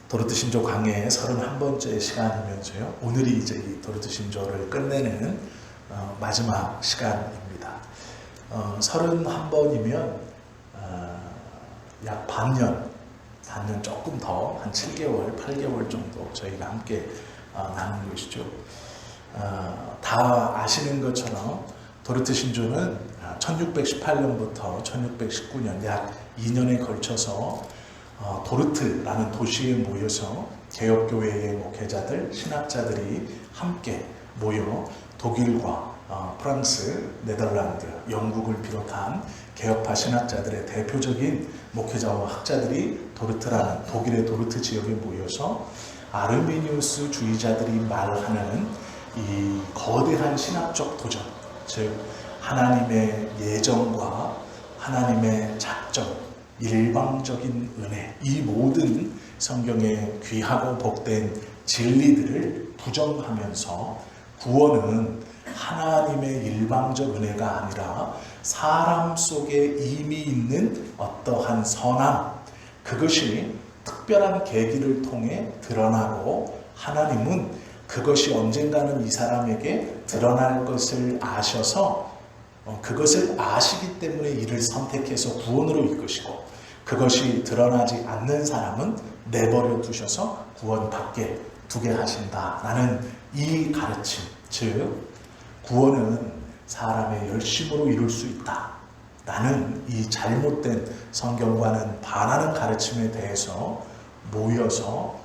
도르트 신조 강의 31번째 시간이면서요. 오늘이 이제 이 도르트 신조를 끝내는 마지막 시간입니다. 31번이면 약 반년 조금 더 한 7개월, 8개월 정도 저희가 함께 나눈 것이죠. 다 아시는 것처럼 도르트 신조는 1618년부터 1619년 약 2년에 걸쳐서 도르트라는 도시에 모여서 개혁교회의 목회자들, 신학자들이 함께 모여 독일과 프랑스, 네덜란드, 영국을 비롯한 개혁파 신학자들의 대표적인 목회자와 학자들이 도르트라는 독일의 도르트 지역에 모여서 아르미니우스 주의자들이 말하는 이 거대한 신학적 도전, 즉 하나님의 예정과 하나님의 작정, 일방적인 은혜, 이 모든 성경의 귀하고 복된 진리들을 부정하면서 구원은 하나님의 일방적 은혜가 아니라 사람 속에 이미 있는 어떠한 선함, 그것이 특별한 계기를 통해 드러나고 하나님은 그것이 언젠가는 이 사람에게 드러날 것을 아셔서 그것을 아시기 때문에 이를 선택해서 구원으로 이끄시고 그것이 드러나지 않는 사람은 내버려 두셔서 구원받게 두게 하신다라는 이 가르침, 즉 구원은 사람의 열심으로 이룰 수 있다라는 이 잘못된 성경과는 반하는 가르침에 대해서 모여서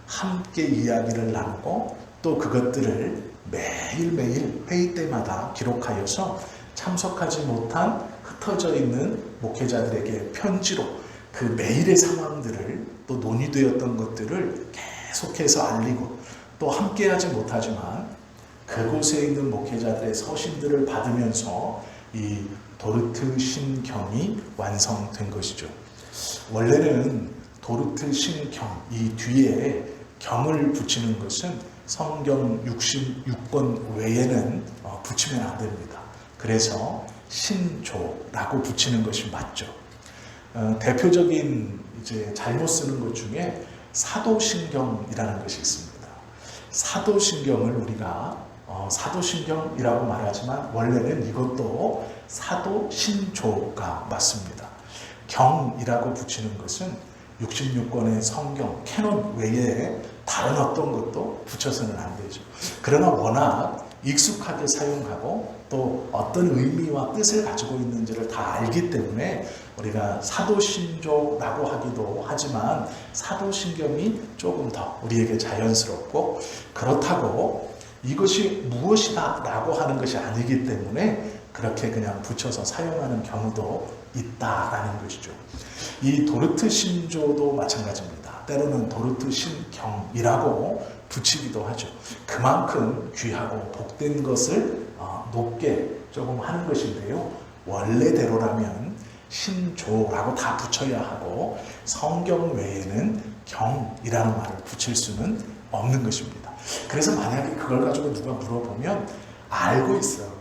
함께 이야기를 나누고 또 그것들을 매일매일 회의 때마다 기록하여서 참석하지 못한 흩어져 있는 목회자들에게 편지로 그 매일의 상황들을 또 논의되었던 것들을 계속해서 알리고 또 함께하지 못하지만 그곳에 있는 목회자들의 서신들을 받으면서 이 도르트 신경이 완성된 것이죠. 원래는 도르트 신경, 이 뒤에 경을 붙이는 것은 성경 66권 외에는 붙이면 안 됩니다. 그래서 신조라고 붙이는 것이 맞죠. 대표적인 이제 잘못 쓰는 것 중에 사도신경이라는 것이 있습니다. 사도신경을 우리가 사도신경이라고 말하지만 원래는 이것도 사도신조가 맞습니다. 경이라고 붙이는 것은 66권의 성경 캐논 외에 다른 어떤 것도 붙여서는 안 되죠. 그러나 워낙 익숙하게 사용하고 또 어떤 의미와 뜻을 가지고 있는지를 다 알기 때문에 우리가 사도신조라고 하기도 하지만 사도신경이 조금 더 우리에게 자연스럽고 그렇다고 이것이 무엇이다 라고 하는 것이 아니기 때문에 그렇게 그냥 붙여서 사용하는 경우도 있다라는 것이죠. 이 도르트 신조도 마찬가지입니다. 때로는 도르트 신경이라고 붙이기도 하죠. 그만큼 귀하고 복된 것을 높게 조금 하는 것인데요. 원래대로라면 신조라고 다 붙여야 하고 성경 외에는 경이라는 말을 붙일 수는 없는 것입니다. 그래서 만약에 그걸 가지고 누가 물어보면 알고 있어요.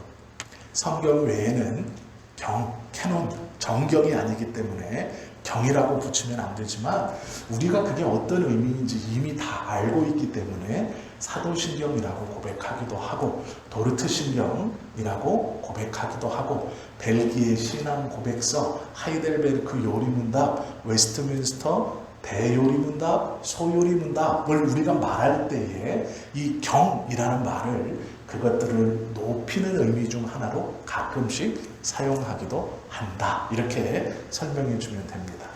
성경 외에는 경, 캐논, 정경이 아니기 때문에 경이라고 붙이면 안 되지만 우리가 그게 어떤 의미인지 이미 다 알고 있기 때문에 사도신경이라고 고백하기도 하고 도르트신경이라고 고백하기도 하고 벨기에 신앙 고백서, 하이델베르크 요리문답, 웨스트민스터 대요리문답, 소요리문답을 우리가 말할 때에 이 경이라는 말을 그것들을 높이는 의미 중 하나로 가끔씩 사용하기도 한다. 이렇게 설명해 주면 됩니다.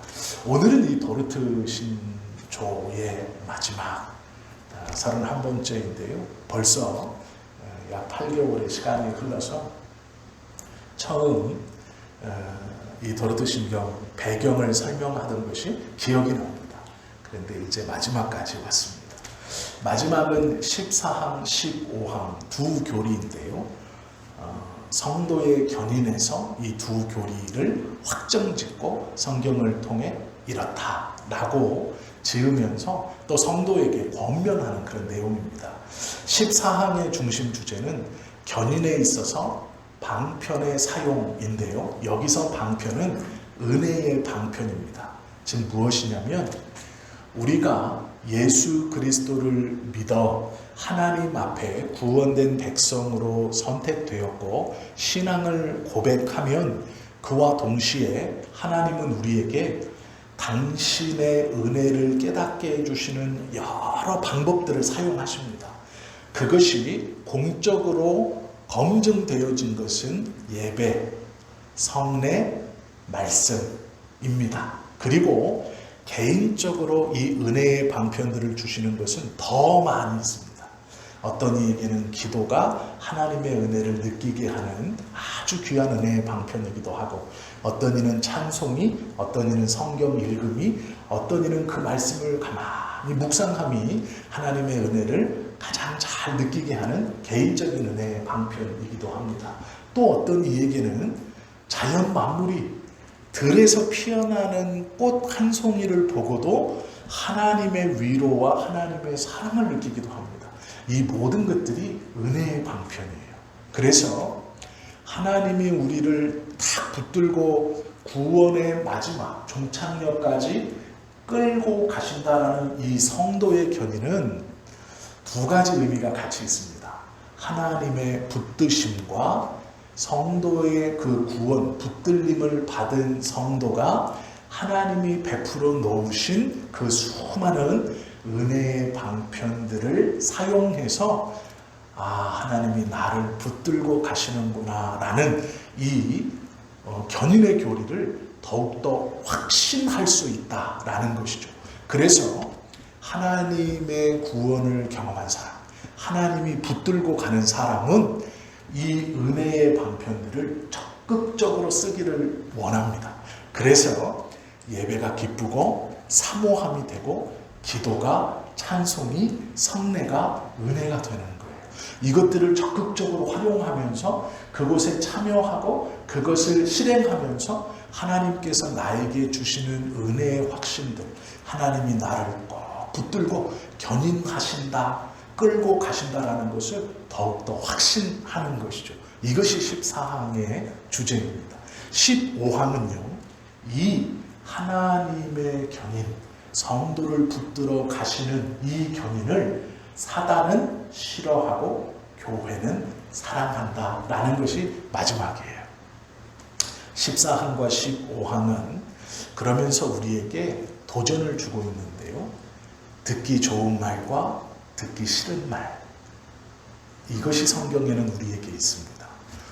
오늘은 이 도르트 신조의 마지막 31번째인데요. 벌써 약 8개월의 시간이 흘러서 처음 이 도르트 신경 배경을 설명하던 것이 기억이 납니다. 그런데 이제 마지막까지 왔습니다. 마지막은 14항, 15항 두 교리인데요. 성도의 견인에서 이 두 교리를 확정짓고 성경을 통해 이렇다라고 지으면서 또 성도에게 권면하는 그런 내용입니다. 14항의 중심 주제는 견인에 있어서 방편의 사용인데요. 여기서 방편은 은혜의 방편입니다. 즉 무엇이냐면 우리가 예수 그리스도를 믿어 하나님 앞에 구원된 백성으로 선택되었고 신앙을 고백하면 그와 동시에 하나님은 우리에게 당신의 은혜를 깨닫게 해주시는 여러 방법들을 사용하십니다. 그것이 공적으로 검증되어진 것은 예배, 성례, 말씀입니다. 그리고 개인적으로 이 은혜의 방편들을 주시는 것은 더 많이 있습니다. 어떤 이에게는 기도가 하나님의 은혜를 느끼게 하는 아주 귀한 은혜의 방편이기도 하고, 어떤 이는 찬송이, 어떤 이는 성경 읽음이, 어떤 이는 그 말씀을 가만히 묵상함이 하나님의 은혜를 가장 잘 느끼게 하는 개인적인 은혜의 방편이기도 합니다. 또 어떤 이에게는 자연 만물이 들에서 피어나는 꽃 한 송이를 보고도 하나님의 위로와 하나님의 사랑을 느끼기도 합니다. 이 모든 것들이 은혜의 방편이에요. 그래서 하나님이 우리를 탁 붙들고 구원의 마지막 종착역까지 끌고 가신다라는 이 성도의 견인은 두 가지 의미가 같이 있습니다. 하나님의 붙드심과 성도의 그 구원, 붙들림을 받은 성도가 하나님이 베풀어 놓으신 그 수많은 은혜의 방편들을 사용해서 하나님이 나를 붙들고 가시는구나 라는 이 견인의 교리를 더욱더 확신할 수 있다라는 것이죠. 그래서 하나님의 구원을 경험한 사람, 하나님이 붙들고 가는 사람은 이 은혜의 방편들을 적극적으로 쓰기를 원합니다. 그래서 예배가 기쁘고 사모함이 되고 기도가, 찬송이, 성례가 은혜가 되는 거예요. 이것들을 적극적으로 활용하면서 그곳에 참여하고 그것을 실행하면서 하나님께서 나에게 주시는 은혜의 확신들, 하나님이 나를 꼭 붙들고 견인하신다, 끌고 가신다라는 것을 더욱더 확신하는 것이죠. 이것이 14항의 주제입니다. 15항은요, 이 하나님의 견인, 성도를 붙들어 가시는 이 견인을 사단은 싫어하고 교회는 사랑한다라는 것이 마지막이에요. 14항과 15항은 그러면서 우리에게 도전을 주고 있는데요. 듣기 좋은 말과 듣기 싫은 말, 이것이 성경에는 우리에게 있습니다.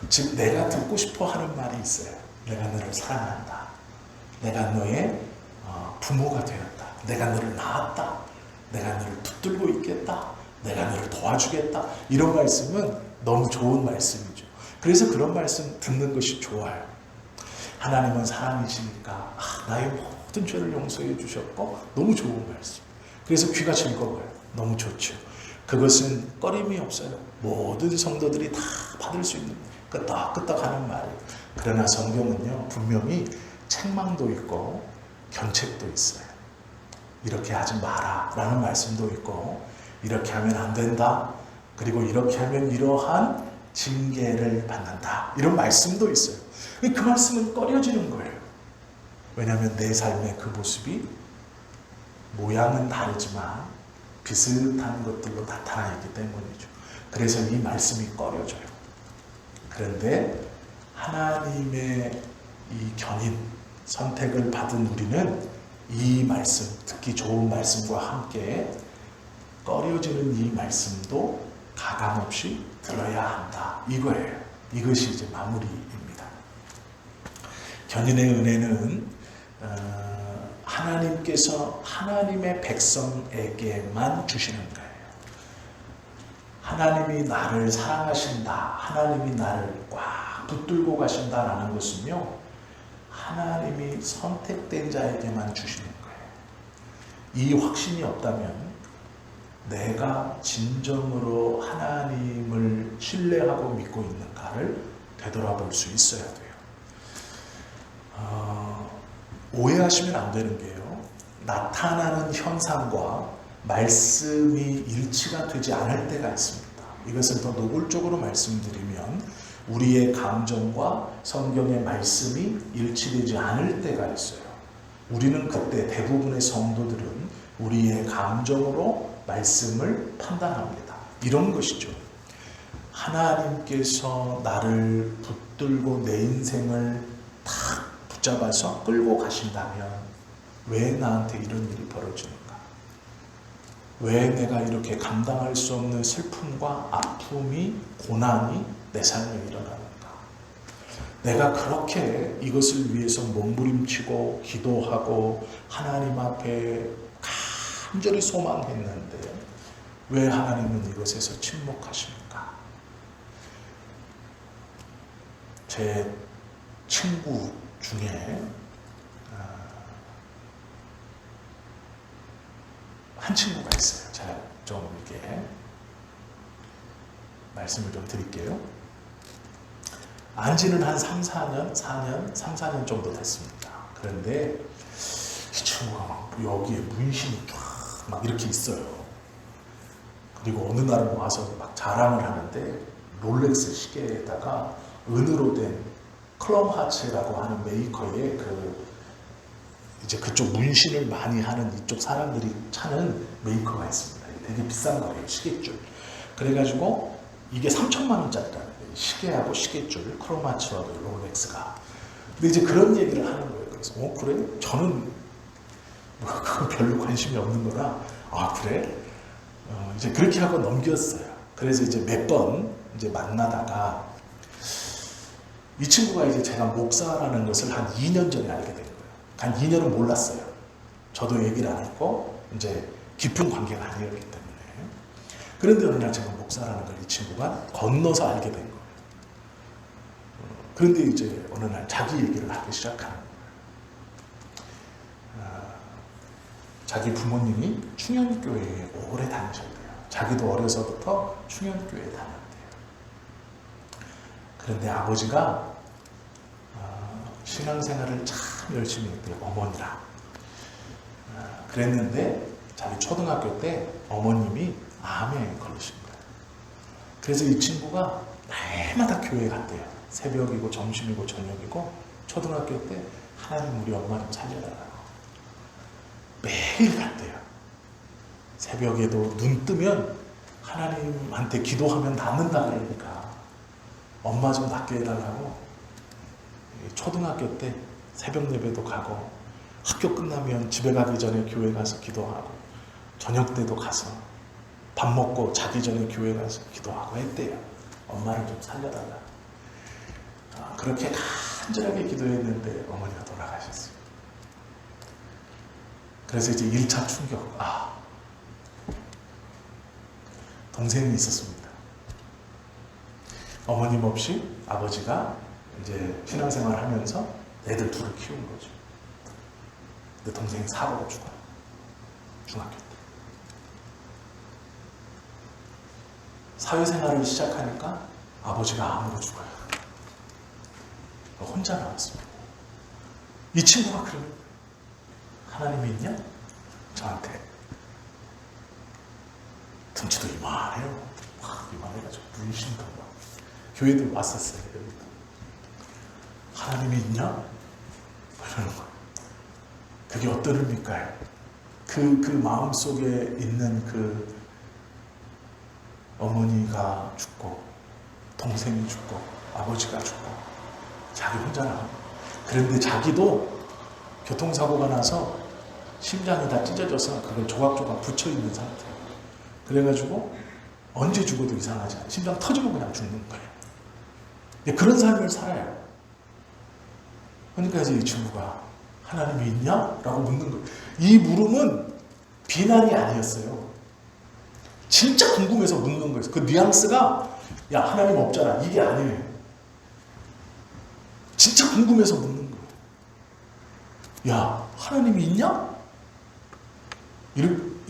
즉 내가 듣고 싶어 하는 말이 있어요. 내가 너를 사랑한다. 내가 너의 부모가 되었다. 내가 너를 낳았다. 내가 너를 붙들고 있겠다. 내가 너를 도와주겠다. 이런 말씀은 너무 좋은 말씀이죠. 그래서 그런 말씀 듣는 것이 좋아요. 하나님은 사랑이시니까 나의 모든 죄를 용서해 주셨고 너무 좋은 말씀. 그래서 귀가 즐거워요. 너무 좋죠. 그것은 꺼림이 없어요. 모든 성도들이 다 받을 수 있는 끄떡끄떡하는 말이에요. 그러나 성경은요, 분명히 책망도 있고 견책도 있어요. 이렇게 하지 마라 라는 말씀도 있고, 이렇게 하면 안 된다, 그리고 이렇게 하면 이러한 징계를 받는다, 이런 말씀도 있어요. 그 말씀은 꺼려지는 거예요. 왜냐하면 내 삶의 그 모습이 모양은 다르지만 비슷한 것들로 나타나 있기 때문이죠. 그래서 이 말씀이 꺼려져요. 그런데 하나님의 이 견인, 선택을 받은 우리는 이 말씀, 특히 좋은 말씀과 함께 꺼려지는 이 말씀도 가감없이 들어야 한다, 이거예요. 이것이 이제 마무리입니다. 견인의 은혜는 하나님께서 하나님의 백성에게만 주시는 거예요. 하나님이 나를 사랑하신다, 하나님이 나를 꽉 붙들고 가신다라는 것은요, 하나님이 선택된 자에게만 주시는 거예요. 이 확신이 없다면 내가 진정으로 하나님을 신뢰하고 믿고 있는가를 되돌아볼 수 있어야 돼요. 오해하시면 안 되는 게요, 나타나는 현상과 말씀이 일치가 되지 않을 때가 있습니다. 이것을 더 노골적으로 말씀드리면 우리의 감정과 성경의 말씀이 일치되지 않을 때가 있어요. 우리는 그때, 대부분의 성도들은 우리의 감정으로 말씀을 판단합니다. 이런 것이죠. 하나님께서 나를 붙들고 내 인생을 탁 붙잡아서 끌고 가신다면 왜 나한테 이런 일이 벌어지는가? 왜 내가 이렇게 감당할 수 없는 슬픔과 아픔이, 고난이 내 삶에 일어나는가? 내가 그렇게 이것을 위해서 몸부림치고 기도하고 하나님 앞에 간절히 소망했는데 왜 하나님은 이것에서 침묵하십니까? 제 친구 중에 한 친구가 있어요. 제가 좀 이렇게 말씀을 좀 드릴게요. 안지는 한 3, 4년 정도 됐습니다. 그런데 이 친구가 막 여기에 문신이 쫙 막 이렇게 있어요. 그리고 어느 날은 와서 막 자랑을 하는데 롤렉스 시계에다가 은으로 된 클럼 하츠라고 하는 메이커의 이제 그쪽 문신을 많이 하는 이쪽 사람들이 차는 메이커가 있습니다. 되게 비싼 거예요, 시계줄. 그래가지고 이게 3천만 원짜리라는 거예요. 시계하고 시계줄, 크로마츠하고 롤렉스가. 근데 이제 그런 얘기를 하는 거예요. 그래서 그래? 저는 그거 별로 관심이 없는 거라 그래? 이제 그렇게 하고 넘겼어요. 그래서 이제 몇 번 이제 만나다가 이 친구가 이제 제가 목사라는 것을 한 2년 전에 알게 된 거예요. 한 2년은 몰랐어요. 저도 얘기를 안 했고 이제 깊은 관계가 아니었기 때문에. 그런데 어느 날 제가 목사라는 걸 이 친구가 건너서 알게 된 거예요. 그런데 이제 어느 날 자기 얘기를 하기 시작하는 거예요. 자기 부모님이 충현교회에 오래 다니셨대요. 자기도 어려서부터 충현교회에 다녔대요. 그런데 아버지가 신앙생활을 참 열심히 했대요. 어머니랑. 그랬는데 자기 초등학교 때 어머님이 암에 걸리신 거예요. 그래서 이 친구가 날마다 교회에 갔대요. 새벽이고 점심이고 저녁이고 초등학교 때 하나님 우리 엄마 좀 살려달라고 매일 갔대요. 새벽에도 눈 뜨면 하나님한테 기도하면 낫는다 그러니까 엄마 좀 낫게 해달라고 초등학교 때 새벽 예배도 가고 학교 끝나면 집에 가기 전에 교회 가서 기도하고 저녁 때도 가서 밥 먹고 자기 전에 교회 가서 기도하고 했대요. 엄마를 좀 살려달라. 그렇게 간절하게 기도했는데 어머니가 돌아가셨어요. 그래서 이제 1차 충격. 동생이 있었습니다. 어머님 없이 아버지가 이제 신앙생활 하면서 애들 둘을 키운 거죠. 근데 동생이 사고로 죽어요. 중학교 때. 사회생활을 시작하니까 아버지가 암으로 죽어요. 혼자 나왔습니다. 이 친구가 그러면 하나님이 있냐? 저한테 등치도 이만해요. 이만해가지고 문신도 막 교회도 왔었어요. 여기도. 하나님이 있냐? 이러는 거예요. 그게 어떤 의미일까요? 그 마음속에 있는 그 어머니가 죽고 동생이 죽고 아버지가 죽고 자기 혼자 나가고 그런데 자기도 교통사고가 나서 심장이 다 찢어져서 그걸 조각조각 붙여있는 상태예요. 그래가지고 언제 죽어도 이상하지 않아요. 심장 터지면 그냥 죽는 거예요. 그런 삶을 살아요. 그러니까 이제 이 친구가 하나님이 있냐? 라고 묻는 거예요. 이 물음은 비난이 아니었어요. 진짜 궁금해서 묻는 거예요. 그 뉘앙스가 야 하나님 없잖아 이게 아니에요. 진짜 궁금해서 묻는 거예요. 야 하나님이 있냐?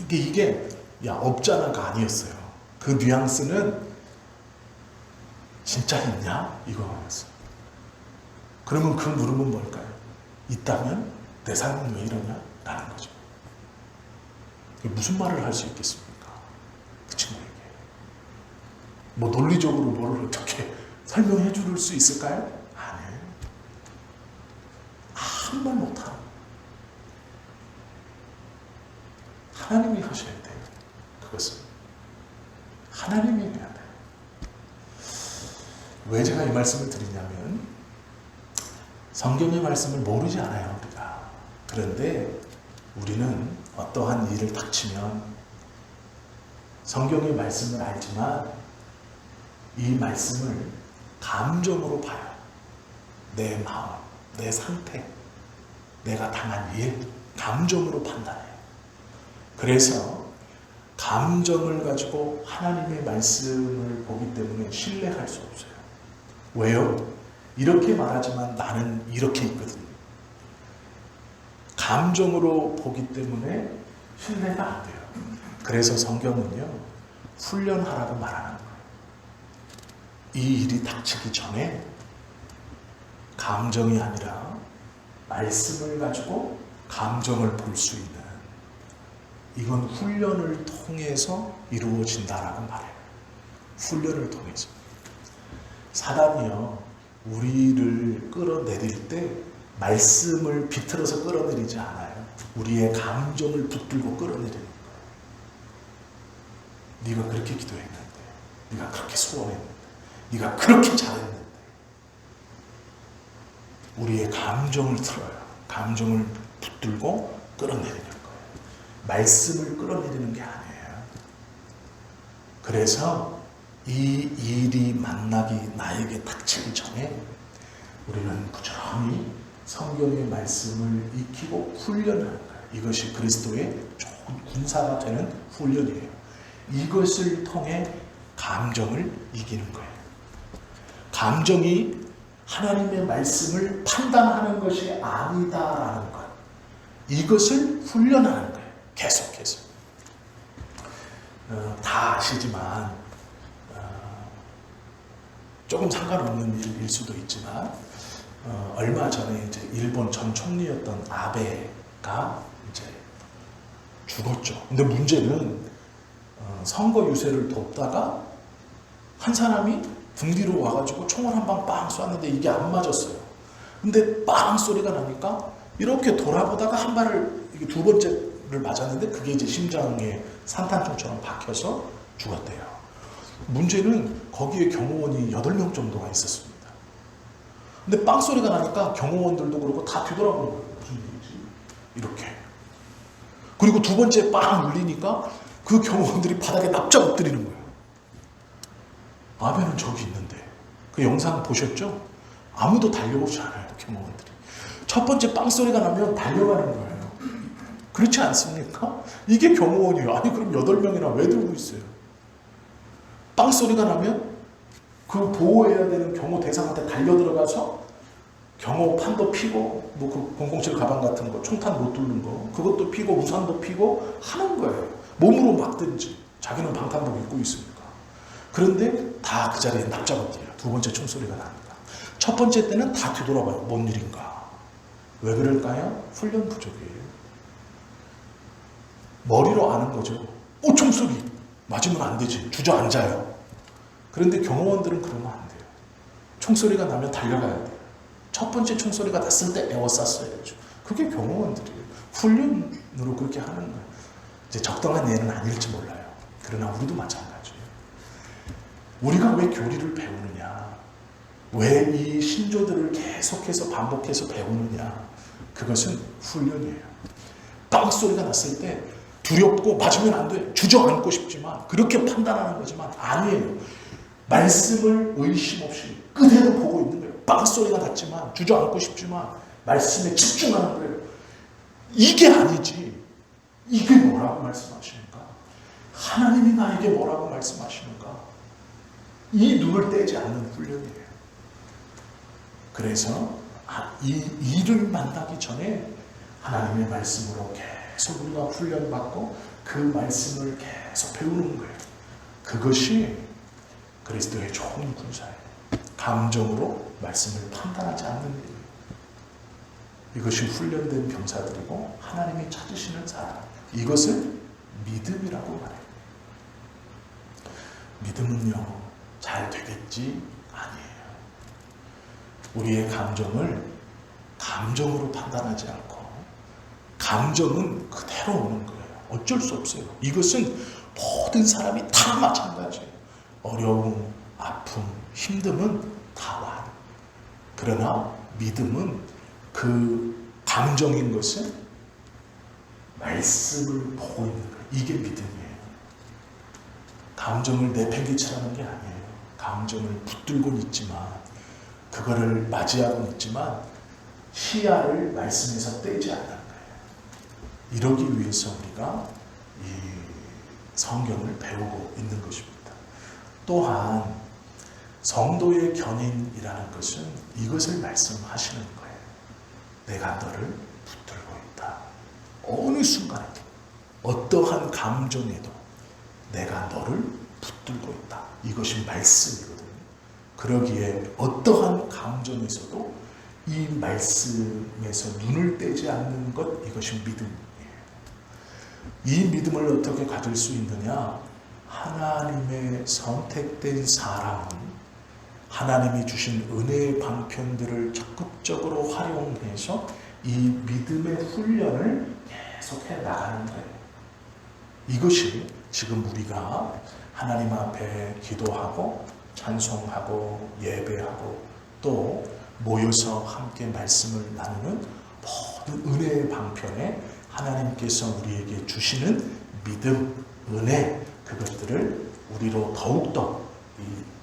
이게 야 없잖아가 아니었어요. 그 뉘앙스는 진짜 있냐? 이거였어요. 그러면 그 물음은 뭘까요? 있다면 내 삶은 왜 이러냐? 라는 거죠. 무슨 말을 할 수 있겠습니까? 그 친구에게. 뭐 논리적으로 뭘 어떻게 설명해 줄 수 있을까요? 아니에요. 아무 말 못하고 하나님이 하셔야 돼요. 그것은 하나님이 해야 돼요. 왜 제가 이 말씀을 드리냐면 성경의 말씀을 모르지 않아요, 우리가. 그런데 우리는 어떠한 일을 닥치면 성경의 말씀을 알지만 이 말씀을 감정으로 봐요. 내 마음, 내 상태, 내가 당한 일, 감정으로 판단해요. 그래서 감정을 가지고 하나님의 말씀을 보기 때문에 신뢰할 수 없어요. 왜요? 이렇게 말하지만 나는 이렇게 있거든요. 감정으로 보기 때문에 신뢰가 안 돼요. 그래서 성경은요, 훈련하라고 말하는 거예요. 이 일이 닥치기 전에 감정이 아니라 말씀을 가지고 감정을 볼 수 있는, 이건 훈련을 통해서 이루어진다라고 말해요. 훈련을 통해서. 사단이요, 우리를 끌어내릴 때 말씀을 비틀어서 끌어내리지 않아요. 우리의 감정을 붙들고 끌어내리는 거예요. 네가 그렇게 기도했는데, 네가 그렇게 소원했는데, 네가 그렇게 잘했는데, 우리의 감정을 틀어요. 감정을 붙들고 끌어내리는 거예요. 말씀을 끌어내리는 게 아니에요. 그래서 이 일이 만나기 나에게 닥치기 전에 우리는 부지런히 성경의 말씀을 익히고 훈련하는 거예요. 이것이 그리스도의 좋은 군사가 되는 훈련이에요. 이것을 통해 감정을 이기는 거예요. 감정이 하나님의 말씀을 판단하는 것이 아니다라는 것, 이것을 훈련하는 거예요. 계속해서. 다 아시지만 조금 상관없는 일일 수도 있지만 얼마 전에 이제 일본 전 총리였던 아베가 이제 죽었죠. 근데 문제는 선거 유세를 돕다가 한 사람이 등 뒤로 와가지고 총을 한 방 빵 쐈는데 이게 안 맞았어요. 근데 빵 소리가 나니까 이렇게 돌아보다가 한 발을, 이게 두 번째를 맞았는데 그게 이제 심장에 산탄총처럼 박혀서 죽었대요. 문제는 거기에 경호원이 8명 정도가 있었습니다. 근데 빵 소리가 나니까 경호원들도 그렇고 다 뒤돌아보는 거예요. 무슨 일이지? 이렇게. 그리고 두 번째 빵 울리니까 그 경호원들이 바닥에 납작 엎드리는 거예요. 아베는 저기 있는데. 그 영상 보셨죠? 아무도 달려오지 않아요, 경호원들이. 첫 번째 빵 소리가 나면 달려가는 거예요. 그렇지 않습니까? 이게 경호원이에요. 아니 그럼 8명이나 왜 들고 있어요? 빵 소리가 나면 그 보호해야 되는 경호 대상한테 달려 들어가서 경호판도 피고, 뭐 그 007 가방 같은 거, 총탄 못 뚫는 거, 그것도 피고, 우산도 피고 하는 거예요. 몸으로 막든지. 자기는 방탄복 입고 있으니까. 그런데 다 그 자리에 납작 엎드려요. 두 번째 총소리가 나니까. 첫 번째 때는 다 뒤돌아봐요. 뭔 일인가? 왜 그럴까요? 훈련 부족이에요. 머리로 아는 거죠. 총소리! 맞으면 안 되지. 주저앉아요. 그런데 경호원들은 그러면 안 돼요. 총소리가 나면 달려가야 돼요. 첫 번째 총소리가 났을 때 에워쌌어야죠. 그게 경호원들이에요. 훈련으로 그렇게 하는 거예요. 이제 적당한 예는 아닐지 몰라요. 그러나 우리도 마찬가지예요. 우리가 왜 교리를 배우느냐? 왜 이 신조들을 계속해서 반복해서 배우느냐? 그것은 훈련이에요. 빵 소리가 났을 때 두렵고 맞으면 안 돼. 주저앉고 싶지만 그렇게 판단하는 거지만 아니에요. 말씀을 의심 없이 그대로 보고 있는 거예요. 빵 소리가 났지만 주저앉고 싶지만 말씀에 집중하는 거예요. 이게 아니지. 이게 뭐라고 말씀하시는가? 하나님이 나에게 뭐라고 말씀하시는가? 이 눈을 떼지 않는 훈련이에요. 그래서 이 일을 만나기 전에 하나님의 말씀으로 계속 우리가 훈련받고 그 말씀을 계속 배우는 거예요. 그것이 그리스도의 좋은 군사예요. 감정으로 말씀을 판단하지 않는 일이에요. 이것이 훈련된 병사들이고 하나님이 찾으시는 사람, 이것을 믿음이라고 말해요. 믿음은요, 잘 되겠지? 아니에요. 우리의 감정을 감정으로 판단하지 않고 감정은 그대로 오는 거예요. 어쩔 수 없어요. 이것은 모든 사람이 다 마찬가지예요. 어려움, 아픔, 힘듦은 다 와요. 그러나 믿음은 그 감정인 것은 말씀을 보고 있는 거예요. 이게 믿음이에요. 감정을 내팽개치라는 게 아니에요. 감정을 붙들고는 있지만, 그거를 맞이하고는 있지만 시야를 말씀에서 떼지 않는 거예요. 이러기 위해서 우리가 이 성경을 배우고 있는 것입니다. 또한 성도의 견인이라는 것은 이것을 말씀하시는 거예요. 내가 너를 붙들고 있다. 어느 순간에도 어떠한 감정에도 내가 너를 붙들고 있다. 이것이 말씀이거든요. 그러기에 어떠한 감정에서도 이 말씀에서 눈을 떼지 않는 것, 이것이 믿음이에요. 이 믿음을 어떻게 가질 수 있느냐? 하나님의 선택된 사람은 하나님이 주신 은혜의 방편들을 적극적으로 활용해서 이 믿음의 훈련을 계속해 나가는 거예요. 이것이 지금 우리가 하나님 앞에 기도하고 찬송하고 예배하고 또 모여서 함께 말씀을 나누는 모든 은혜의 방편에 하나님께서 우리에게 주시는 믿음, 은혜, 그것들을 우리로 더욱더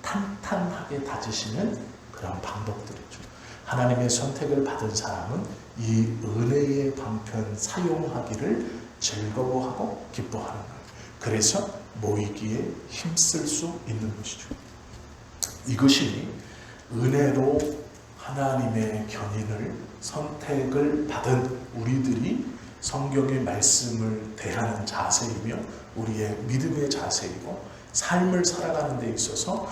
탄탄하게 다지시는 그런 방법들이죠. 하나님의 선택을 받은 사람은 이 은혜의 방편 사용하기를 즐거워하고 기뻐하는 거예요. 그래서 모이기에 힘쓸 수 있는 것이죠. 이것이 은혜로 하나님의 견인을 선택을 받은 우리들이 성경의 말씀을 대하는 자세이며 우리의 믿음의 자세이고 삶을 살아가는 데 있어서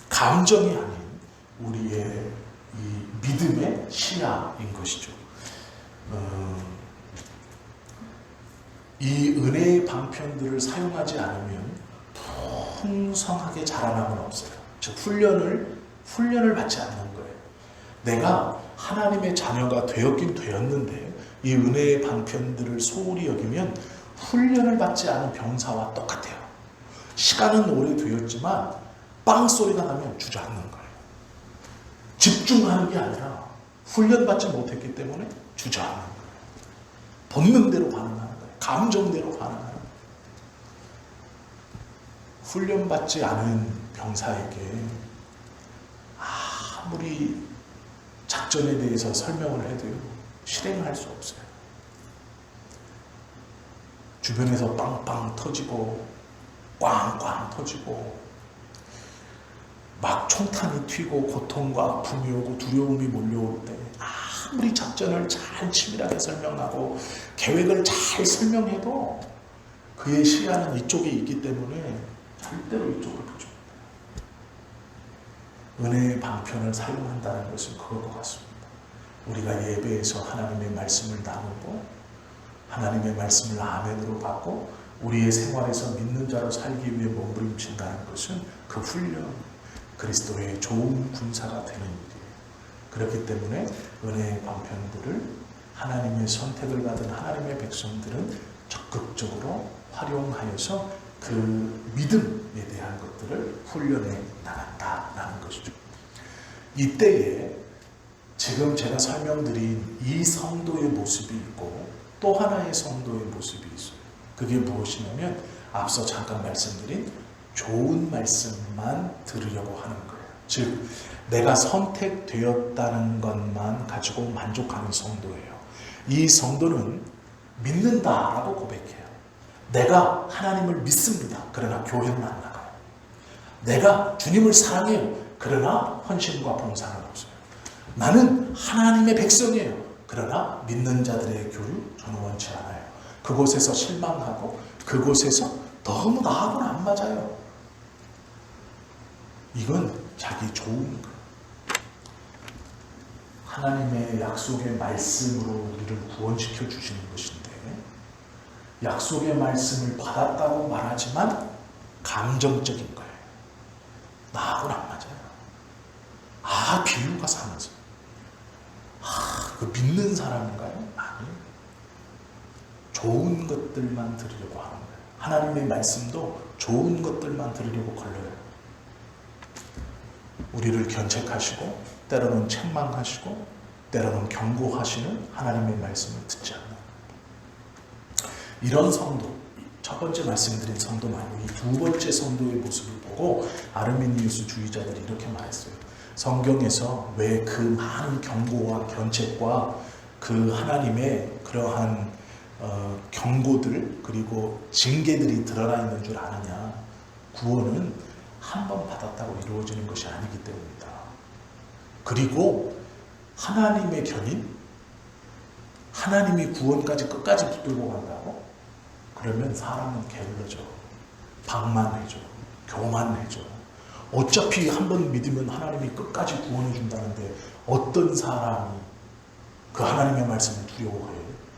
감정이 아닌 우리의 이 믿음의 시야인 것이죠. 이 은혜의 방편들을 사용하지 않으면 풍성하게 자라남은 없어요. 즉 훈련을 받지 않는 거예요. 내가 하나님의 자녀가 되었긴 되었는데 이 은혜의 방편들을 소홀히 여기면 훈련을 받지 않은 병사와 똑같아요. 시간은 오래되었지만 빵 소리가 나면 주저앉는 거예요. 집중하는 게 아니라 훈련받지 못했기 때문에 주저앉는 거예요. 본능대로 반응하는 거예요. 감정대로 반응하는 거예요. 훈련받지 않은 병사에게 아무리 작전에 대해서 설명을 해도요, 실행할 수 없어요. 주변에서 빵빵 터지고 꽝꽝 터지고 막 총탄이 튀고 고통과 아픔이 오고 두려움이 몰려올 때 아무리 작전을 잘 치밀하게 설명하고 계획을 잘 설명해도 그의 시야는 이쪽에 있기 때문에 절대로 이쪽을 보지 못해요. 은혜의 방편을 사용한다는 것은 그것과 같습니다. 우리가 예배에서 하나님의 말씀을 나누고 하나님의 말씀을 아멘으로 받고 우리의 생활에서 믿는 자로 살기 위해 몸부림친다는 것은 그 훈련, 그리스도의 좋은 군사가 되는 일이에요. 그렇기 때문에 은혜의 방편들을 하나님의 선택을 받은 하나님의 백성들은 적극적으로 활용하여서 그 믿음에 대한 것들을 훈련해 나간다라는 것이죠. 이때에 지금 제가 설명드린 이 성도의 모습이 있고 또 하나의 성도의 모습이 있어요. 그게 무엇이냐면 앞서 잠깐 말씀드린 좋은 말씀만 들으려고 하는 거예요. 즉 내가 선택되었다는 것만 가지고 만족하는 성도예요. 이 성도는 믿는다라고 고백해요. 내가 하나님을 믿습니다. 그러나 교회는 안 나가요. 내가 주님을 사랑해요. 그러나 헌신과 봉사는 없어요. 나는 하나님의 백성이에요. 그러나 믿는 자들의 교류 저는 원치 않아요. 그곳에서 실망하고 그곳에서 너무 나하고는 안 맞아요. 이건 자기 좋은 거. 하나님의 약속의 말씀으로 우리를 구원시켜 주시는 것인데 약속의 말씀을 받았다고 말하지만 감정적인 거예요. 나하고는 안 맞아요. 비유가 상해서. 그 믿는 사람인가요? 아니에요. 좋은 것들만 들으려고 하는 거예요. 하나님의 말씀도 좋은 것들만 들으려고 걸려요. 우리를 견책하시고 때로는 책망하시고 때로는 경고하시는 하나님의 말씀을 듣지 않는 이런 성도, 첫 번째 말씀드린 성도 말고 이 두 번째 성도의 모습을 보고 아르미니우스 주의자들이 이렇게 말했어요. 성경에서 왜 그 많은 경고와 견책과 그 하나님의 그러한 경고들 그리고 징계들이 드러나 있는 줄 아느냐. 구원은 한 번 받았다고 이루어지는 것이 아니기 때문이다. 그리고 하나님의 견인, 하나님이 구원까지 끝까지 붙들고 간다고? 그러면 사람은 게을러져, 방만해져, 교만해져. 어차피 한 번 믿으면 하나님이 끝까지 구원해 준다는데 어떤 사람이 그 하나님의 말씀을 두려워해?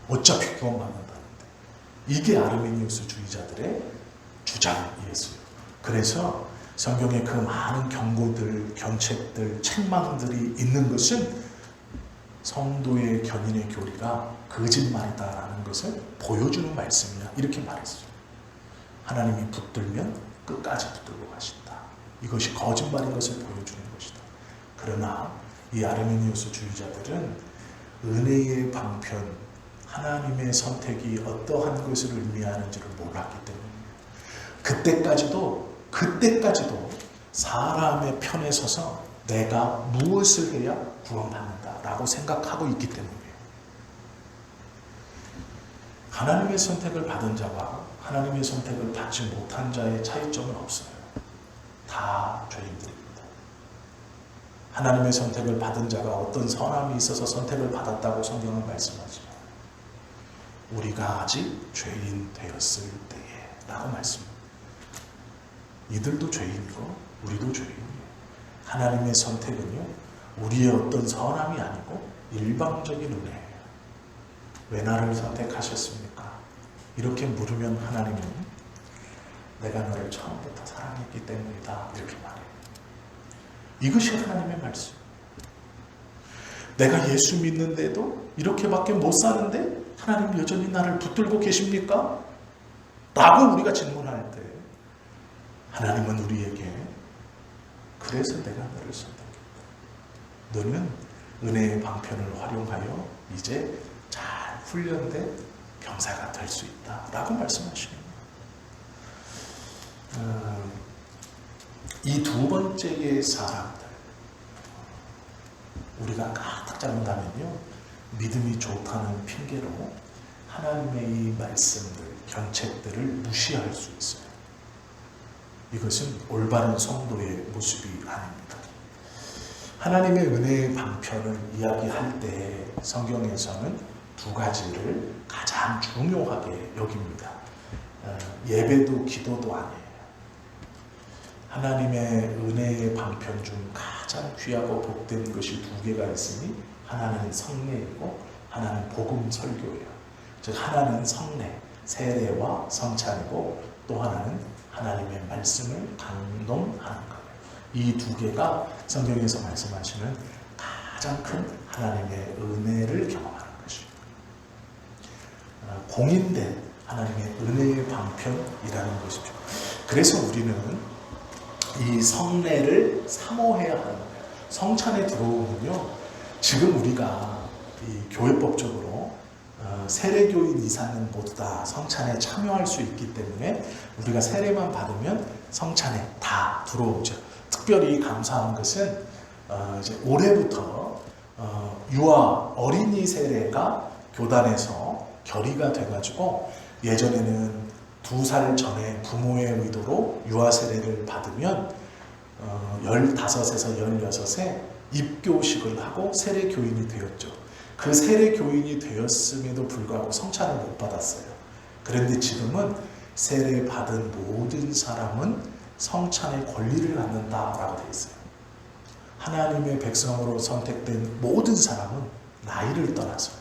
어차피 구원받는다는데. 이게 아르미니우스 주의자들의 주장이었어요. 그래서 성경에 그 많은 경고들, 견책들, 책망들이 있는 것은 성도의 견인의 교리가 거짓말이다라는 것을 보여주는 말씀이야. 이렇게 말했어요. 하나님이 붙들면 끝까지 붙들고 가신다. 이것이 거짓말인 것을 보여주는 것이다. 그러나 이 아르미니우스 주의자들은 은혜의 방편, 하나님의 선택이 어떠한 것을 의미하는지를 몰랐기 때문이에요. 그때까지도 사람의 편에 서서 내가 무엇을 해야 구원받는다라고 생각하고 있기 때문이에요. 하나님의 선택을 받은 자와 하나님의 선택을 받지 못한 자의 차이점은 없어요. 다 죄인들입니다. 하나님의 선택을 받은 자가 어떤 선함이 있어서 선택을 받았다고 성경은 말씀하지만 우리가 아직 죄인 되었을 때에 라고 말씀합니다. 이들도 죄인이고 우리도 죄인이에요. 하나님의 선택은요, 우리의 어떤 선함이 아니고 일방적인 은혜예요. 왜 나를 선택하셨습니까? 이렇게 물으면 하나님은 내가 너를 처음부터 사랑했기 때문이다. 이렇게 말해요. 이것이 하나님의 말씀. 내가 예수 믿는데도 이렇게밖에 못 사는데 하나님 여전히 나를 붙들고 계십니까? 라고 우리가 질문할 때 하나님은 우리에게 그래서 내가 너를 선택했다. 너는 은혜의 방편을 활용하여 이제 잘 훈련된 병사가 될 수 있다. 라고 말씀하시는 거예요. 이 두 번째의 사람들 우리가 가득 잡는다면요, 믿음이 좋다는 핑계로 하나님의 이 말씀들, 견책들을 무시할 수 있어요. 이것은 올바른 성도의 모습이 아닙니다. 하나님의 은혜의 방편을 이야기할 때 성경에서는 두 가지를 가장 중요하게 여깁니다. 예배도 기도도 아니에요. 하나님의 은혜의 방편 중 가장 귀하고 복된 것이 두 개가 있으니 하나는 성례이고 하나는 복음 설교예요. 즉 하나는 성례, 세례와 성찬이고 또 하나는 하나님의 말씀을 강론하는 거예요. 이 두 개가 성경에서 말씀하시는 가장 큰 하나님의 은혜를 경험하는 것입니다. 공인된 하나님의 은혜의 방편이라는 것이죠. 그래서 우리는 이 성례를 사모해야 하는 거예요. 성찬에 들어오면요, 지금 우리가 이 교회법적으로 세례교인 이상은 모두 다 성찬에 참여할 수 있기 때문에 우리가 세례만 받으면 성찬에 다 들어오죠. 특별히 감사한 것은 이제 올해부터 유아 어린이 세례가 교단에서 결의가 돼가지고 예전에는 2살 전에 부모의 의도로 유아 세례를 받으면 15에서 16에 입교식을 하고 세례 교인이 되었죠. 그 세례 교인이 되었음에도 불구하고 성찬을 못 받았어요. 그런데 지금은 세례 받은 모든 사람은 성찬의 권리를 갖는다라고 되어 있어요. 하나님의 백성으로 선택된 모든 사람은 나이를 떠나서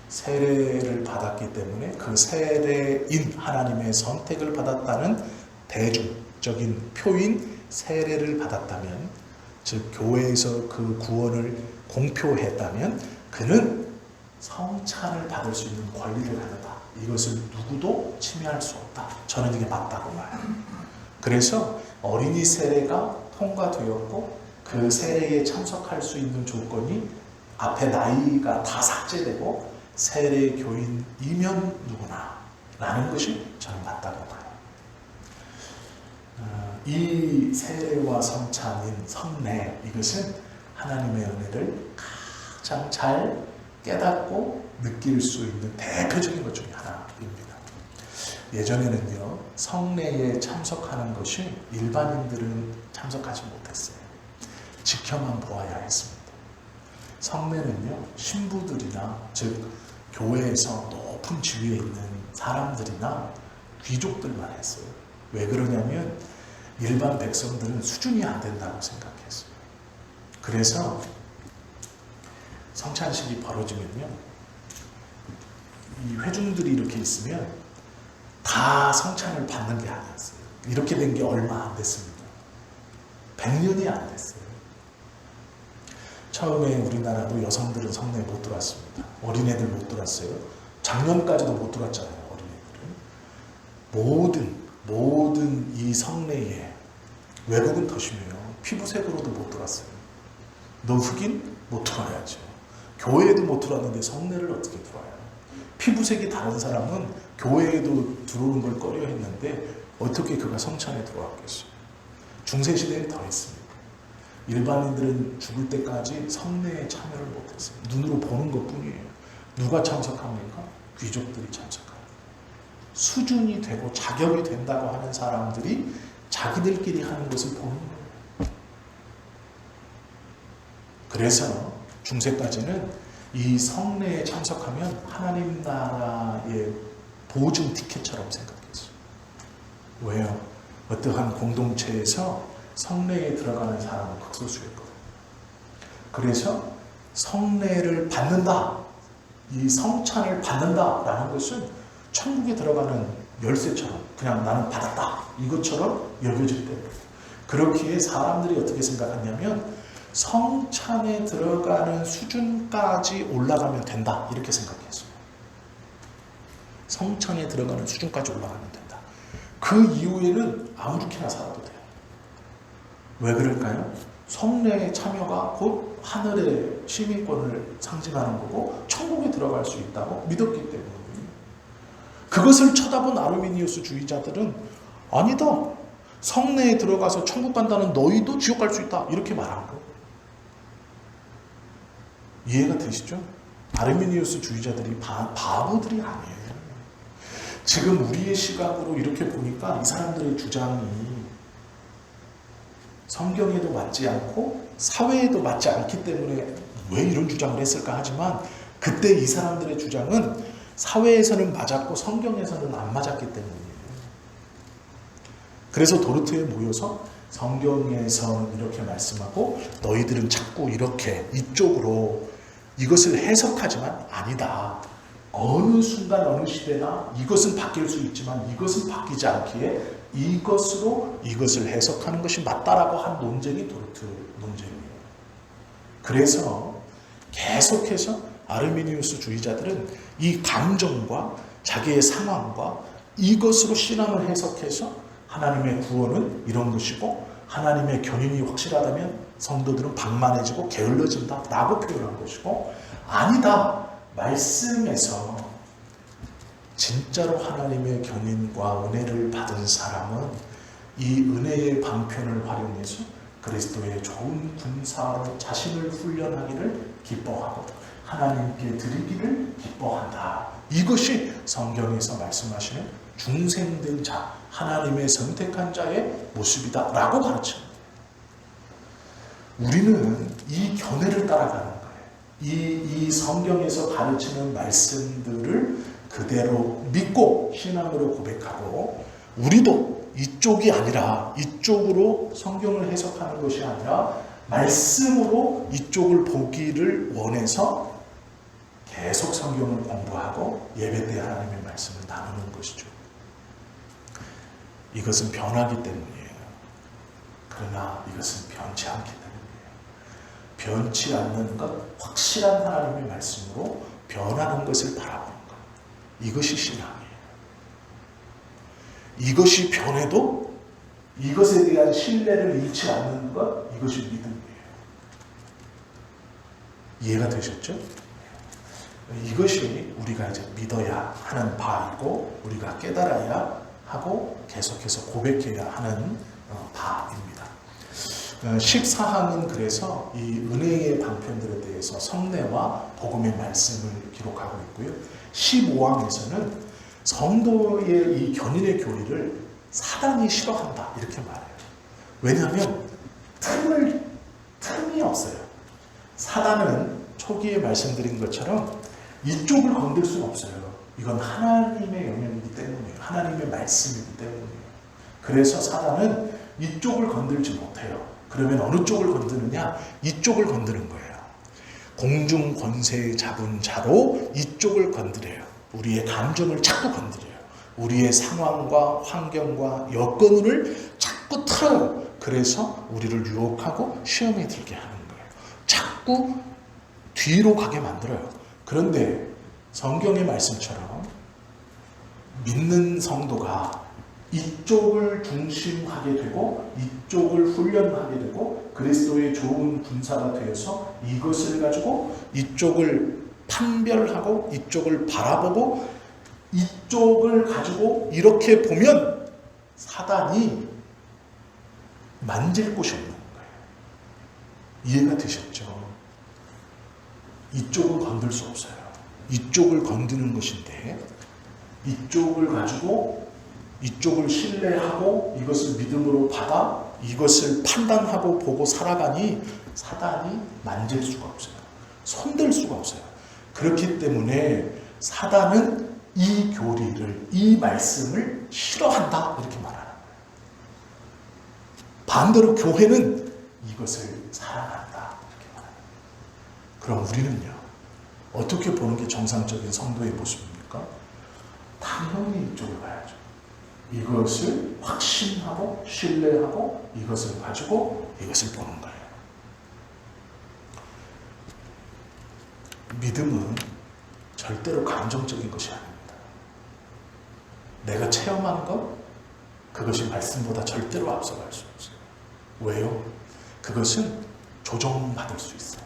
세례를 받았기 때문에 그 세례인 하나님의 선택을 받았다는 대중적인 표인 세례를 받았다면, 즉 교회에서 그 구원을 공표했다면 그는 성찬을 받을 수 있는 권리를 가졌다. 이것을 누구도 침해할 수 없다. 저는 이게 맞다고 봐요. 그래서 어린이 세례가 통과되었고 그 세례에 참석할 수 있는 조건이 앞에 나이가 다 삭제되고 세례 교인이면 누구나 라는 것이 저는 맞다고 봐요. 이 세례와 성찬인 성례, 이것은 하나님의 은혜를 가장 잘 깨닫고 느낄 수 있는 대표적인 것 중에 하나입니다. 예전에는요, 성례에 참석하는 것이 일반인들은 참석하지 못했어요. 지켜만 보아야 했습니다. 성례는요, 신부들이나 즉 교회에서 높은 지위에 있는 사람들이나 귀족들만 했어요. 왜 그러냐면 일반 백성들은 수준이 안 된다고 생각했어요. 그래서 성찬식이 벌어지면요, 이 회중들이 이렇게 있으면 다 성찬을 받는 게 아니었어요. 이렇게 된 게 얼마 안 됐습니다. 100년이 안 됐어요. 처음에 우리나라도 여성들은 성내에 못 들어왔습니다. 어린애들 못 들어왔어요. 작년까지도 못 들어왔잖아요. 어린애들은. 모든 이 성내에, 외국은 더 심해요. 피부색으로도 못 들어왔어요. 너 흑인? 못 들어와야죠. 교회에도 못 들어왔는데 성내를 어떻게 들어와요? 피부색이 다른 사람은 교회에도 들어오는 걸 꺼려 했는데 어떻게 그가 성찬에 들어왔겠어요? 중세시대에 더 했습니다. 일반인들은 죽을 때까지 성례에 참여를 못했어요. 눈으로 보는 것뿐이에요. 누가 참석합니까? 귀족들이 참석합니다. 수준이 되고 자격이 된다고 하는 사람들이 자기들끼리 하는 것을 보는 거예요. 그래서 중세까지는 이 성례에 참석하면 하나님 나라의 보증 티켓처럼 생각했어요. 왜요? 어떠한 공동체에서 성례에 들어가는 사람은 극소수였거든요. 그래서 성례를 받는다, 이 성찬을 받는다라는 것은 천국에 들어가는 열쇠처럼 그냥 나는 받았다 이것처럼 여겨질 때입니다. 그렇기에 사람들이 어떻게 생각하냐면 성찬에 들어가는 수준까지 올라가면 된다 이렇게 생각했어요. 성찬에 들어가는 수준까지 올라가면 된다. 그 이후에는 아무렇게나 살아도 돼요. 왜 그럴까요? 성례의 참여가 곧 하늘의 시민권을 상징하는 거고 천국에 들어갈 수 있다고 믿었기 때문에 그것을 쳐다본 아르미니우스 주의자들은 아니다. 성례에 들어가서 천국 간다는 너희도 지옥 갈 수 있다. 이렇게 말한 거예요. 이해가 되시죠? 아르미니우스 주의자들이 바보들이 아니에요. 지금 우리의 시각으로 이렇게 보니까 이 사람들의 주장이 성경에도 맞지 않고 사회에도 맞지 않기 때문에 왜 이런 주장을 했을까 하지만 그때 이 사람들의 주장은 사회에서는 맞았고 성경에서는 안 맞았기 때문이에요. 그래서 도르트에 모여서 성경에서는 이렇게 말씀하고 너희들은 자꾸 이렇게 이쪽으로 이것을 해석하지만 아니다. 어느 순간 어느 시대나 이것은 바뀔 수 있지만 이것은 바뀌지 않기에 이것으로 이것을 해석하는 것이 맞다라고 한 논쟁이 도르트 논쟁이에요. 그래서 계속해서 아르미니우스 주의자들은 이 감정과 자기의 상황과 이것으로 신앙을 해석해서 하나님의 구원은 이런 것이고 하나님의 견인이 확실하다면 성도들은 방만해지고 게을러진다 라고 표현한 것이고 아니다. 말씀에서 진짜로 하나님의 견인과 은혜를 받은 사람은 이 은혜의 방편을 활용해서 그리스도의 좋은 군사로 자신을 훈련하기를 기뻐하고 하나님께 드리기를 기뻐한다. 이것이 성경에서 말씀하시는 중생된 자, 하나님의 선택한 자의 모습이다 라고 가르칩니다. 우리는 이 견해를 따라가는 거예요. 이 성경에서 가르치는 말씀들을 그대로 믿고 신앙으로 고백하고 우리도 이쪽이 아니라 이쪽으로 성경을 해석하는 것이 아니라 말씀으로 이쪽을 보기를 원해서 계속 성경을 공부하고 예배 때 하나님의 말씀을 나누는 것이죠. 이것은 변하기 때문이에요. 그러나 이것은 변치 않기 때문이에요. 변치 않는 것, 확실한 하나님의 말씀으로 변하는 것을 바라보는 것. 이것이 신앙이에요. 이것이 변해도 이것에 대한 신뢰를 잃지 않는 것, 이것이 믿음이에요. 이해가 되셨죠? 이것이 우리가 이제 믿어야 하는 바이고 우리가 깨달아야 하고 계속해서 고백해야 하는 바입니다. 14항은 그래서 이 은혜의 방편들에 대해서 성례와 복음의 말씀을 기록하고 있고요. 15항에서는 성도의 이 견인의 교리를 사단이 싫어한다 이렇게 말해요. 왜냐하면 틈이 없어요. 사단은 초기에 말씀드린 것처럼 이쪽을 건들 수는 없어요. 이건 하나님의 영역이기 때문이에요. 하나님의 말씀이기 때문이에요. 그래서 사단은 이쪽을 건들지 못해요. 그러면 어느 쪽을 건드느냐? 이쪽을 건드는 거예요. 공중 권세 잡은 자로 이쪽을 건드려요. 우리의 감정을 자꾸 건드려요. 우리의 상황과 환경과 여건을 자꾸 틀어요. 그래서 우리를 유혹하고 시험에 들게 하는 거예요. 자꾸 뒤로 가게 만들어요. 그런데 성경의 말씀처럼 믿는 성도가 이쪽을 중심하게 되고 이쪽을 훈련하게 되고 그리스도의 좋은 군사가 되어서 이것을 가지고 이쪽을 판별하고 이쪽을 바라보고 이쪽을 가지고 이렇게 보면 사단이 만질 곳이 없는 거예요. 이해가 되셨죠? 이쪽을 건들 수 없어요. 이쪽을 건드는 것인데 이쪽을 가지고 이쪽을 신뢰하고 이것을 믿음으로 받아 이것을 판단하고 보고 살아가니 사단이 만질 수가 없어요. 손댈 수가 없어요. 그렇기 때문에 사단은 이 교리를, 이 말씀을 싫어한다 이렇게 말하는 거예요. 반대로 교회는 이것을 사랑한다 이렇게 말하는 거예요. 그럼 우리는요 어떻게 보는 게 정상적인 성도의 모습입니까? 당연히 이쪽을 봐야죠. 이것을 확신하고 신뢰하고 이것을 가지고 이것을 보는 거예요. 믿음은 절대로 감정적인 것이 아닙니다. 내가 체험한 것, 그것이 말씀보다 절대로 앞서갈 수 없어요. 왜요? 그것은 조정받을 수 있어요.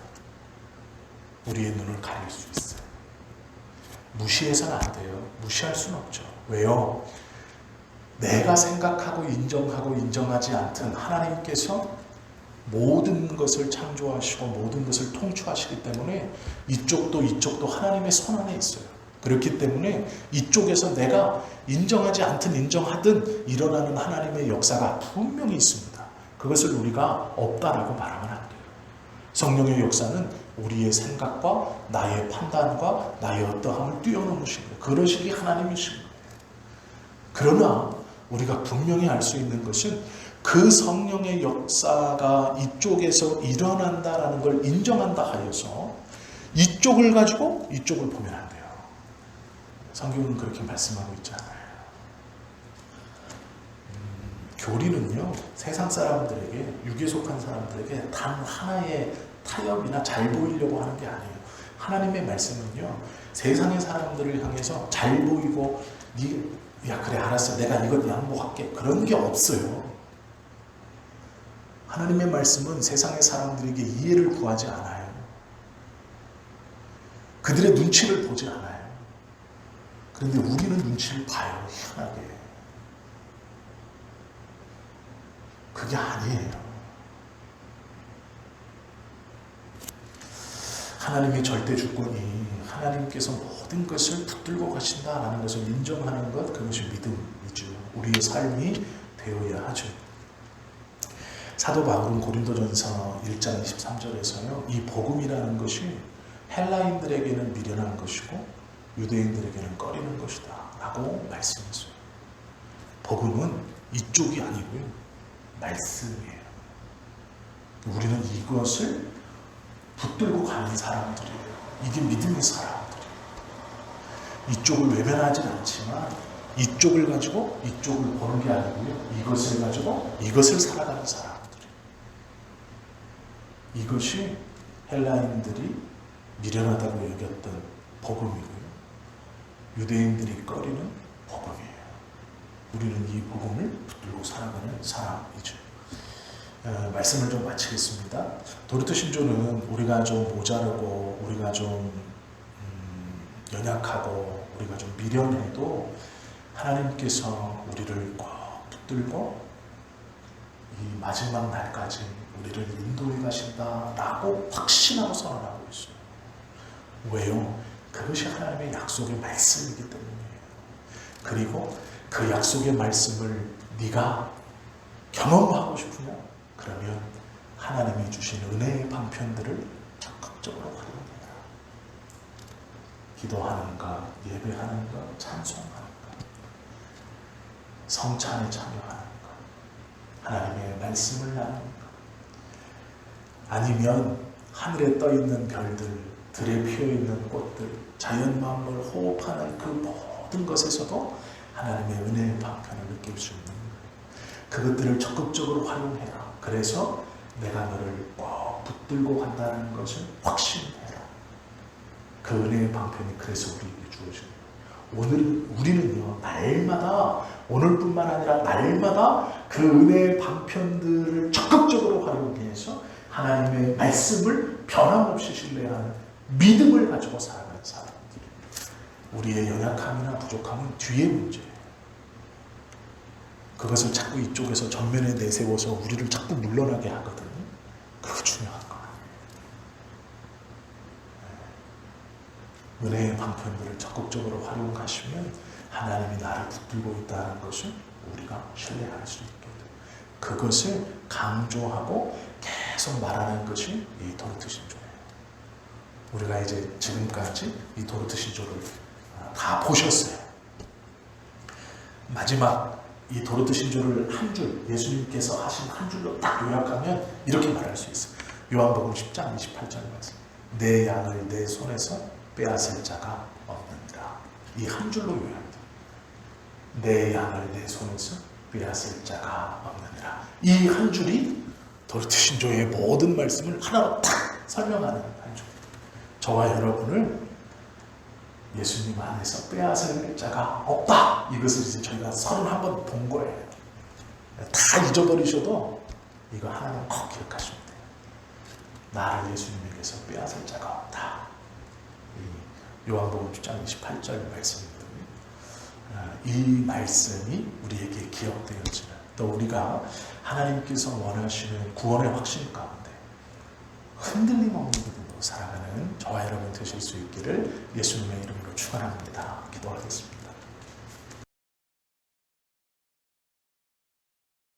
우리의 눈을 가릴 수 있어요. 무시해서는 안 돼요. 무시할 수는 없죠. 왜요? 내가 생각하고 인정하고 인정하지 않든 하나님께서 모든 것을 창조하시고 모든 것을 통치하시기 때문에 이쪽도 이쪽도 하나님의 손 안에 있어요. 그렇기 때문에 이쪽에서 내가 인정하지 않든 인정하든 일어나는 하나님의 역사가 분명히 있습니다. 그것을 우리가 없다라고 말하면 안 돼요. 성령의 역사는 우리의 생각과 나의 판단과 나의 어떠함을 뛰어넘으신 거예요. 그러시기 하나님이신 거예요. 그러나 우리가 분명히 알 수 있는 것은 그 성령의 역사가 이쪽에서 일어난다라는 걸 인정한다 하여서 이쪽을 가지고 이쪽을 보면 안 돼요. 성경은 그렇게 말씀하고 있지 않아요. 교리는요, 세상 사람들에게, 육에 속한 사람들에게 단 하나의 타협이나 잘 보이려고 하는 게 아니에요. 하나님의 말씀은요, 세상의 사람들을 향해서 잘 보이고, 야 그래 알았어 내가 이걸 양보할게 그런 게 없어요. 하나님의 말씀은 세상의 사람들에게 이해를 구하지 않아요. 그들의 눈치를 보지 않아요. 그런데 우리는 눈치를 봐요. 희한하게. 그게 아니에요. 하나님의 절대 주권이 하나님께서 모든 것을 붙들고 가신다라는 것을 인정하는 것, 그것이 믿음이죠. 우리의 삶이 되어야 하죠. 사도 바울은 고린도전서 1장 23절에서요. 이 복음이라는 것이 헬라인들에게는 미련한 것이고 유대인들에게는 꺼리는 것이다 라고 말씀했어요. 복음은 이쪽이 아니고요. 말씀이에요. 우리는 이것을 붙들고 가는 사람들이에요. 이게 믿음의 사람들이에요. 이쪽을 외면하진 않지만 이쪽을 가지고 이쪽을 보는 게 아니고요. 이것을 가지고 이것을 살아가는 사람들이에요. 이것이 헬라인들이 미련하다고 여겼던 복음이고요. 유대인들이 꺼리는 복음이에요. 우리는 이 복음을 붙들고 살아가는 사람이죠. 말씀을 좀 마치겠습니다. 도르트 신조는 우리가 좀 모자르고 우리가 좀 연약하고 우리가 좀 미련해도 하나님께서 우리를 꼭 붙들고 이 마지막 날까지 우리를 인도해 가신다라고 확신하고 선언하고 있어요. 왜요? 그것이 하나님의 약속의 말씀이기 때문이에요. 그리고 그 약속의 말씀을 네가 경험하고 싶으냐? 그러면 하나님이 주신 은혜의 방편들을 적극적으로 활용해라. 기도하는가, 예배하는가, 찬송하는가, 성찬에 참여하는가, 하나님의 말씀을 나누는가, 아니면 하늘에 떠 있는 별들, 들에 피어 있는 꽃들, 자연 만물 호흡하는 그 모든 것에서도 하나님의 은혜의 방편을 느낄 수 있는 그것들을 적극적으로 활용해라. 그래서 내가 너를 꼭 붙들고 간다는 것을 확신해라. 그 은혜의 방편이 그래서 우리에게 주어진 거예요. 우리는요, 날마다, 오늘뿐만 아니라 날마다 그 은혜의 방편들을 적극적으로 활용해서 하나님의 말씀을 변함없이 신뢰하는 믿음을 가지고 살아가는 사람들입니다. 우리의 연약함이나 부족함은 뒤의 문제예요. 그것을 자꾸 이쪽에서 전면에 내세워서 우리를 자꾸 물러나게 하거든요. 그거 중요한 거예요. 은혜의 방편들을 적극적으로 활용하시면 하나님이 나를 붙들고 있다는 것을 우리가 신뢰할 수 있게 돼요. 그것을 강조하고 계속 말하는 것이 이 도르트 신조예요. 우리가 이제 지금까지 이 도르트 신조를 다 보셨어요. 마지막 이 도르트 신조를 한 줄, 예수님께서 하신 한 줄로 딱 요약하면 이렇게 말할 수 있어요. 요한복음 10장 28절 말씀. 내 양을 내 손에서 빼앗을 자가 없느니라. 이 한 줄로 요약합니다. 내 양을 내 손에서 빼앗을 자가 없느니라. 이 한 줄이 도르트 신조의 모든 말씀을 하나로 딱 설명하는 한 줄. 저와 여러분을 예수님 안에서 빼앗을 자가 없다. 이것을 이제 저희가 31번 본 거예요. 다 잊어버리셔도 이거 하나는 꼭 기억하시면 돼요. 나를 예수님에게서 빼앗을 자가 없다. 요한복음 10장 28절 말씀이거든요. 이 말씀이 우리에게 기억되어지는, 또 우리가 하나님께서 원하시는 구원의 확신 가운데 흔들림 없는 믿음으로 살아가는 저와 여러분 되실 수 있기를 예수님의 이름으로 축원합니다. 기도하겠습니다.